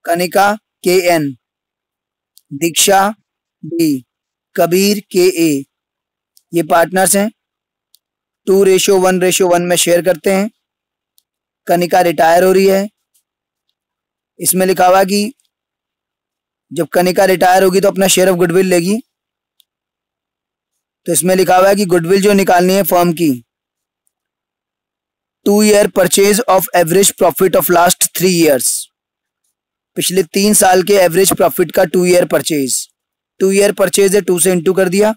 Kanika KN, दीक्षा D, Kabir KA, ये partners हैं। 2:1:1 में शेयर करते हैं। कनिका रिटायर हो रही है। इसमें लिखा हुआ कि जब कनिका रिटायर होगी तो अपना शेयर ऑफ गुडविल लेगी। तो इसमें लिखा हुआ है कि गुडविल जो निकालनी है फर्म की, 2 year purchase of average profit of last 3 years, पिछले 3 साल के एवरेज प्रॉफिट का 2 ईयर परचेज। 2 ईयर परचेज है, 2 से इंटू कर दिया।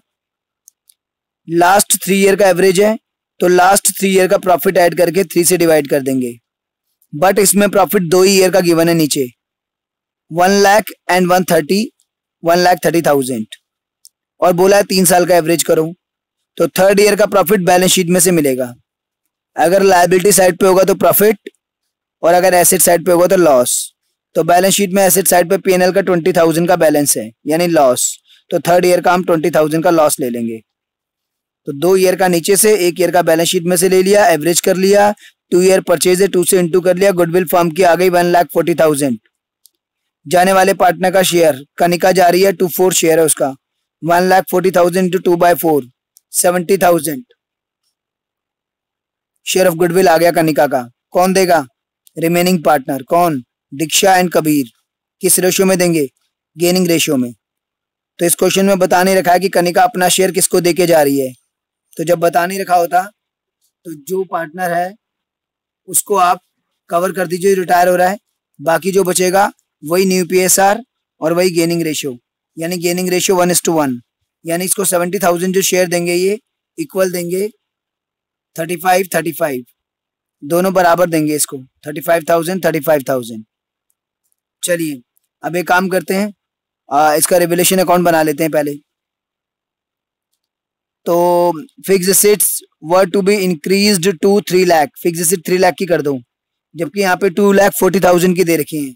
लास्ट 3 ईयर का एवरेज है तो लास्ट 3 ईयर का प्रॉफिट ऐड करके 3 से डिवाइड कर देंगे। बट इसमें प्रॉफिट 2 ही ईयर का गिवन है नीचे, 1 लाख एंड 1,30,000, और बोला है 3 साल का एवरेज करो। तो 3rd ईयर का प्रॉफिट बैलेंस शीट में से मिलेगा। अगर लायबिलिटी साइड पे होगा तो प्रॉफिट, और अगर एसेट साइड पे होगा तो लॉस। तो बैलेंस शीट में एसेट साइड पे P&L का 20,000 का बैलेंस है, यानी लॉस। तो 3rd ईयर का हम 20,000 का लॉस ले लेंगे। तो 2 ईयर का नीचे से, 1 ईयर का बैलेंस शीट में से ले लिया, एवरेज कर लिया। 2 ईयर परचेज है, 2 से इंटू कर लिया। गुडविल फर्म की आ गई 1,40,000। जाने वाले पार्टनर का शेयर, कनिका जा रही है 2/4 शेयर है उसका, 1,40,000 इंटू 2/4, 70,000 शेयर ऑफ गुडविल आ गया कनिका का। कौन देगा? Remaining partner. कौन? दीक्षा एंड कबीर। किस रेशियो में देंगे? गेनिंग रेशियो में। तो इस क्वेश्चन में बता नहीं रखा है कि कनिका अपना शेयर किसको देके जा रही है। तो जब बता नहीं रखा होता तो जो पार्टनर है उसको आप कवर कर दीजिए, रिटायर हो रहा है। बाकी जो बचेगा वही न्यू PSR और वही गेनिंग रेशियो, यानी गेनिंग रेशियो 1:1। यानी इसको 70,000 जो शेयर देंगे ये इक्वल देंगे 35-35, दोनों बराबर देंगे इसको, 35,000। चलिए अब एक काम करते हैं, इसका रिवैल्यूएशन अकाउंट बना लेते हैं पहले। तो fixed assets were to be increased to 3 lakh, fixed asset 3 lakh की कर दो, जबकि यहाँ पे 2,40,000 की दे रखी है।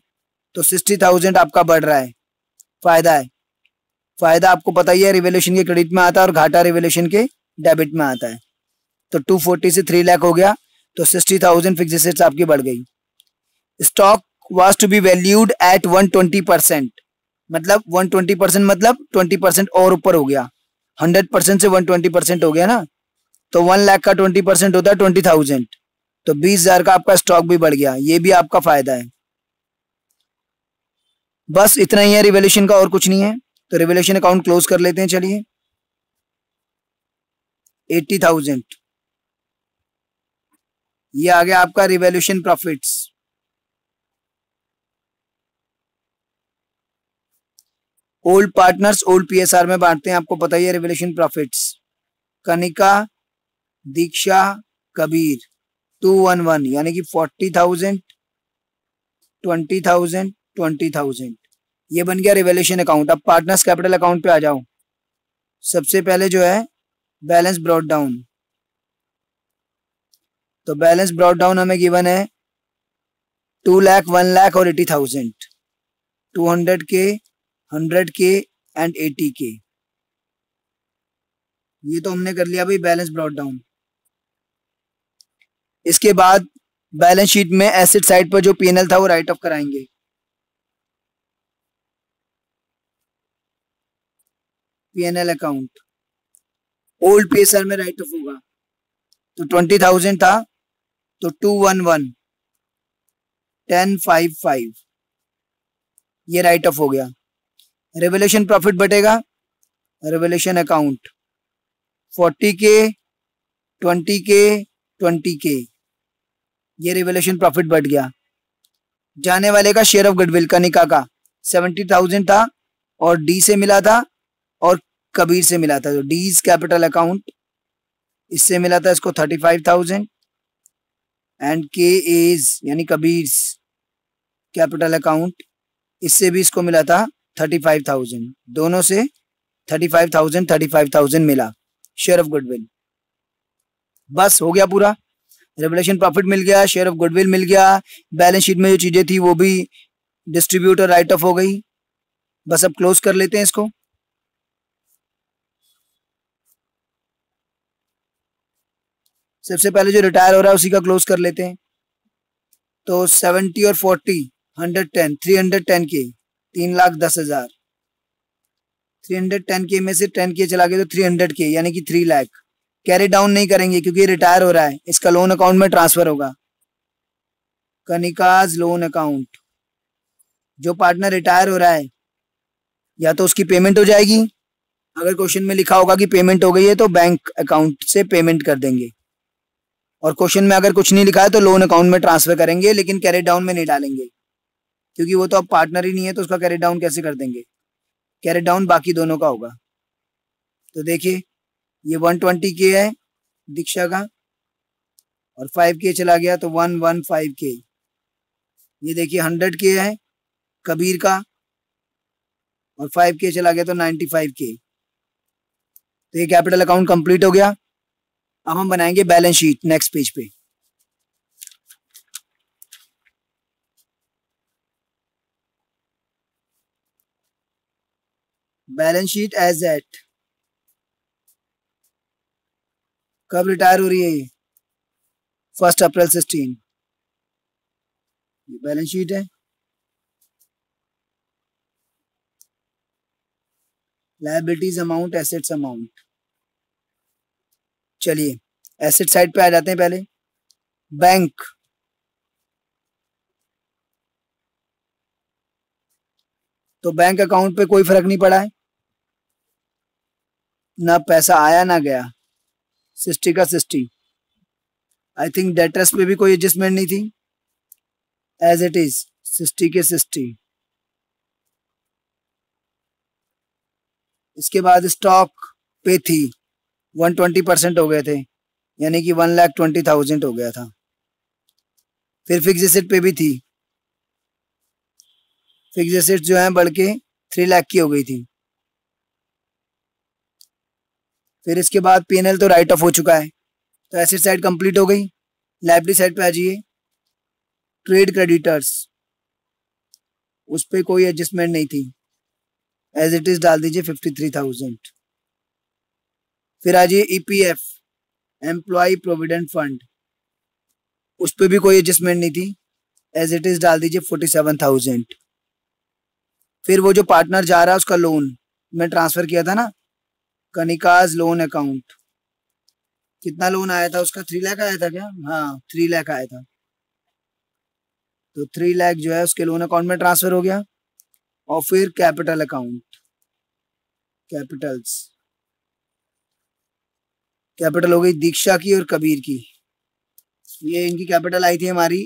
तो 60,000 आपका बढ़ रहा है। फायदा है, फायदा आपको पता ही है, रिवैल्यूएशन के क्रेडिट में आता है और घाटा रिवैल्यूएशन के डेबिट में आता है। तो 240 से 3 लाख हो गया, तो 60,000 फिक्स्ड एसेट्स आपकी बढ़ गई। Stock was to be valued at 120%, मतलब 120% मतलब 20% और ऊपर हो गया। 100% से 120% हो गया ना, तो 1 लाख का 20% होता है 20,000, तो 20,000 का आपका स्टॉक भी बढ़ गया। ये भी आपका फायदा है। बस इतना ही है रिवैल्यूएशन का, और कुछ नहीं है। तो रिवैल्यूएशन अकाउंट क्लोज कर लेते हैं। चलिए 80,000 ये आ गया आपका revaluation profits. Old partners old PSR में बांटते हैं, आपको पता ही है रिवैल्यूएशन प्रॉफिट्स। कनिका, दीक्षा, कबीर 2-1-1, यानी कि 40,000, 20,000, 20,000, ये बन गया रिवैल्यूएशन अकाउंट। अब पार्टनर्स कैपिटल अकाउंट पे आ जाओ। सबसे पहले जो है बैलेंस ब्रॉट डाउन, तो बैलेंस ब्रॉट डाउन हमें गिवन है 2 लाख, 1 लाख और 80,000, 200K, 100K एंड 80K। ये तो हमने कर लिया भाई बैलेंस ब्रॉट डाउन। इसके बाद बैलेंस शीट में एसेट साइड पर जो P&L था वो राइट ऑफ कराएंगे। P&L अकाउंट ओल्ड PSR में राइट ऑफ होगा। तो 20,000 था, तो 211 1055 ये राइट ऑफ हो गया। रिवैल्यूएशन प्रॉफिट बटेगा, revaluation account 40K, 20K, 20K, ये रिवैल्यूएशन प्रॉफिट बढ़ गया। जाने वाले का शेयर ऑफ गुडविल कनिका का 70,000 था और डी से मिला था और कबीर से मिला था। तो डीज कैपिटल अकाउंट इससे मिला था इसको 35,000 एंड के एज यानी कबीर कैपिटल अकाउंट इससे भी इसको मिला था 35,000। दोनों से 35,000 मिला शेयर ऑफ गुडविल। बस हो गया पूरा। रिवैल्यूएशन प्रॉफिट मिल गया, शेयर ऑफ गुडविल मिल गया, बैलेंस शीट में जो चीजें थी वो भी डिस्ट्रीब्यूट और राइट ऑफ हो गई। बस अब क्लोज कर लेते हैं इसको। सबसे पहले जो रिटायर हो रहा है उसी का क्लोज कर लेते हैं। तो 70 और 40 110, 310 के, 3,10,000, 310 के में से 10 के चला गया तो 300 के, यानी कि 3 लाख। कैरी डाउन नहीं करेंगे क्योंकि रिटायर हो रहा है, इसका लोन अकाउंट में ट्रांसफर होगा। कनिकाज लोन अकाउंट, जो पार्टनर रिटायर हो रहा है या तो उसकी पेमेंट हो जाएगी, अगर क्वेश्चन में लिखा होगा कि पेमेंट हो गई है तो बैंक अकाउंट से पेमेंट कर देंगे, और क्वेश्चन में अगर कुछ नहीं लिखा है तो लोन अकाउंट में ट्रांसफर करेंगे, लेकिन कैरी डाउन में नहीं डालेंगे क्योंकि वो तो अब पार्टनर ही नहीं है, तो उसका कैरी डाउन कैसे कर देंगे। कैरी डाउन बाकी दोनों का होगा। तो देखिए ये 120 के है दीक्षा का, और 5 के चला गया तो 115 के। ये देखिए 100 के है कबीर का, और 5 के चला गया तो 95 के। तो ये कैपिटल अकाउंट कंप्लीट हो गया। अब हम बनाएंगे बैलेंस शीट नेक्स्ट पेज पे। बैलेंस शीट एज एट, कब रिटायर हो रही है ये, 1 अप्रैल 16। ये बैलेंस शीट है। Liabilities amount, assets amount. चलिए एसेट साइड पे आ जाते हैं पहले। बैंक, तो बैंक अकाउंट पे कोई फर्क नहीं पड़ा है, ना पैसा आया ना गया, 60 का 60। आई थिंक डेटर्स पे भी कोई एडजस्टमेंट नहीं थी, एज इट इज 60 के 60। इसके बाद स्टॉक पे थी 120% हो गए थे, यानी कि 1,20,000 हो गया था। फिर फिक्स एसेट पे भी थी, फिक्स एसेट जो है बढ़ के 3 लाख की हो गई थी। फिर इसके बाद पीएनएल तो राइट ऑफ हो चुका है, तो एसेट साइड कंप्लीट हो गई। लायबिलिटी साइड पे आ जाइए। ट्रेड क्रेडिटर्स, उस पर कोई एडजस्टमेंट नहीं थी, एज इट इज डाल दीजिए 53,000। फिर आ जाइए ईपीएफ, एम्प्लॉय प्रोविडेंट फंड, उस पर भी कोई एडजस्टमेंट नहीं थी, एज इट इज डाल दीजिए 47,000। फिर वो जो पार्टनर जा रहा है उसका लोन मैं ट्रांसफर किया था ना, कनिकाज लोन अकाउंट, कितना लोन आया था उसका, 3 लाख आया था क्या, हाँ 3 लाख आया था, तो 3 लाख जो है उसके लोन अकाउंट में ट्रांसफर हो गया। और फिर कैपिटल अकाउंट, कैपिटल्स, कैपिटल हो गई दीक्षा की और कबीर की। ये इनकी कैपिटल आई थी हमारी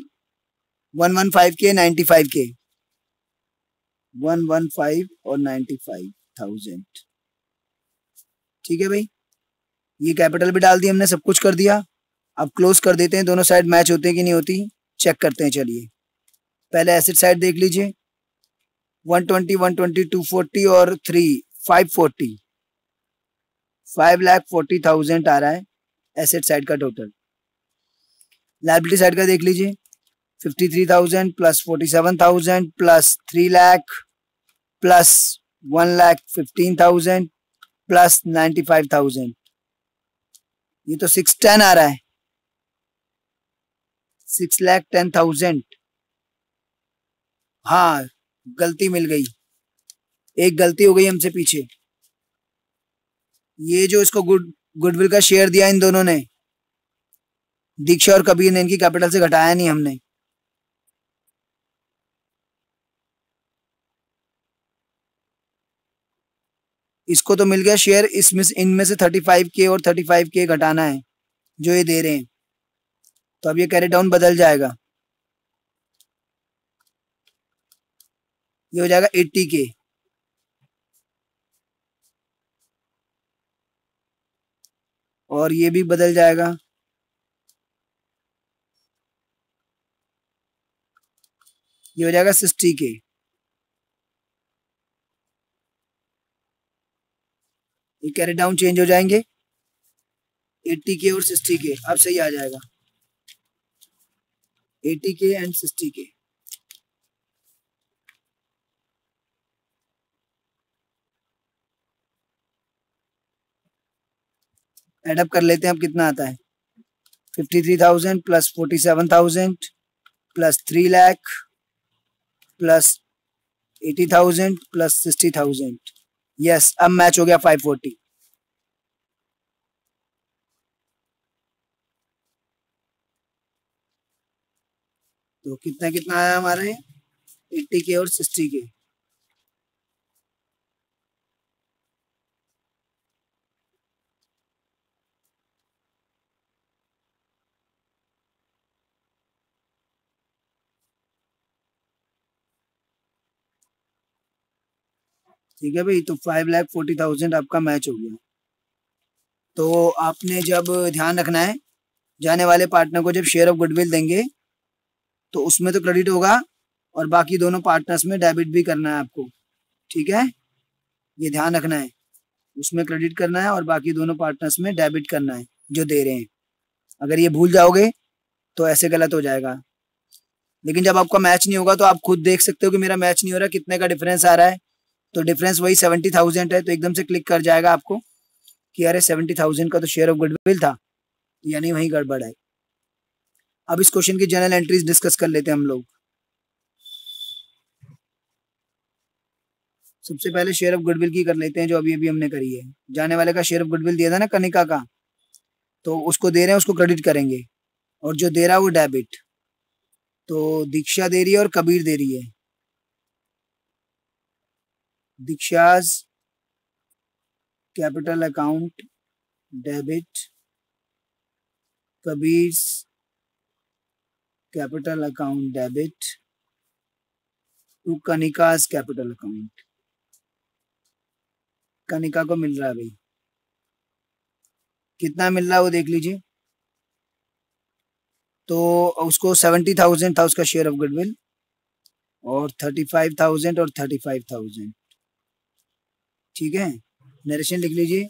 115 के 95 के, 115 और 95,000। ठीक है भाई, ये कैपिटल भी डाल दी हमने, सब कुछ कर दिया। अब क्लोज कर देते हैं, दोनों साइड मैच होते हैं कि नहीं होती चेक करते हैं। चलिए पहले एसेट साइड देख लीजिए, 120, 120, 240 और 3, 540, 5,40,000 आ रहा है एसेट साइड का टोटल। लायबिलिटी साइड का देख लीजिए, 53,000 plus 47,000 plus 3 lakh plus 1,15,000 plus 95,000, ये तो 610 आ रहा है, 6,10,000। हाँ गलती मिल गई, एक गलती हो गई हमसे पीछे। ये जो इसको गुडविल का शेयर दिया इन दोनों ने, दीक्षा और कबीर ने, इनकी कैपिटल से घटाया नहीं हमने। इसको तो मिल गया शेयर, इसमें इनमें से 35 के और 35 के घटाना है जो ये दे रहे हैं, तो अब ये कैरी डाउन बदल जाएगा, ये हो जाएगा 80 के, और ये भी बदल जाएगा, ये हो जाएगा 60 के। ये कैरी डाउन चेंज हो जाएंगे, 80 के और 60 के, अब सही आ जाएगा, 80 के एंड 60 के। एडअप कर लेते हैं अब कितना आता है, 53,000 plus 47,000 plus 3 lakh plus 80,000 plus 60,000। Yes, अब मैच हो गया 540। तो कितना कितना आया हमारे 80 के और 60 के। ठीक है भाई, तो 5,40,000 आपका मैच हो गया। तो आपने जब ध्यान रखना है, जाने वाले पार्टनर को जब शेयर ऑफ गुडविल देंगे तो उसमें तो क्रेडिट होगा और बाकी दोनों पार्टनर्स में डेबिट भी करना है आपको। ठीक है, ये ध्यान रखना है, उसमें क्रेडिट करना है और बाकी दोनों पार्टनर्स में डेबिट करना है जो दे रहे हैं। अगर ये भूल जाओगे तो ऐसे गलत हो जाएगा। लेकिन जब आपका मैच नहीं होगा तो आप खुद देख सकते हो कि मेरा मैच नहीं हो रहा, कितने का डिफरेंस आ रहा है। तो डिफरेंस वही 70,000 है, तो एकदम से क्लिक कर जाएगा आपको कि अरे 70,000 का तो शेयर ऑफ गुडविल था, यानी वही गड़बड़ है। अब इस क्वेश्चन की जनरल एंट्रीज डिस्कस कर लेते हैं हम लोग। सबसे पहले शेयर ऑफ गुडविल की कर लेते हैं जो अभी अभी हमने करी है। जाने वाले का शेयर ऑफ गुडविल दिया था ना कनिका का, तो उसको दे रहे हैं, उसको क्रेडिट करेंगे और जो दे रहा है वो डेबिट। तो दीक्षा दे रही है और कबीर दे रही है। Diksha's capital account debit, Kabir's capital account debit to Kanika's capital account. Kanika को मिल रहा है भाई, कितना मिल रहा है वो देख लीजिए। तो उसको 70,000 था उसका शेयर ऑफ गुडविल और 35,000 और 35,000। ठीक है, नरेशन लिख लीजिए।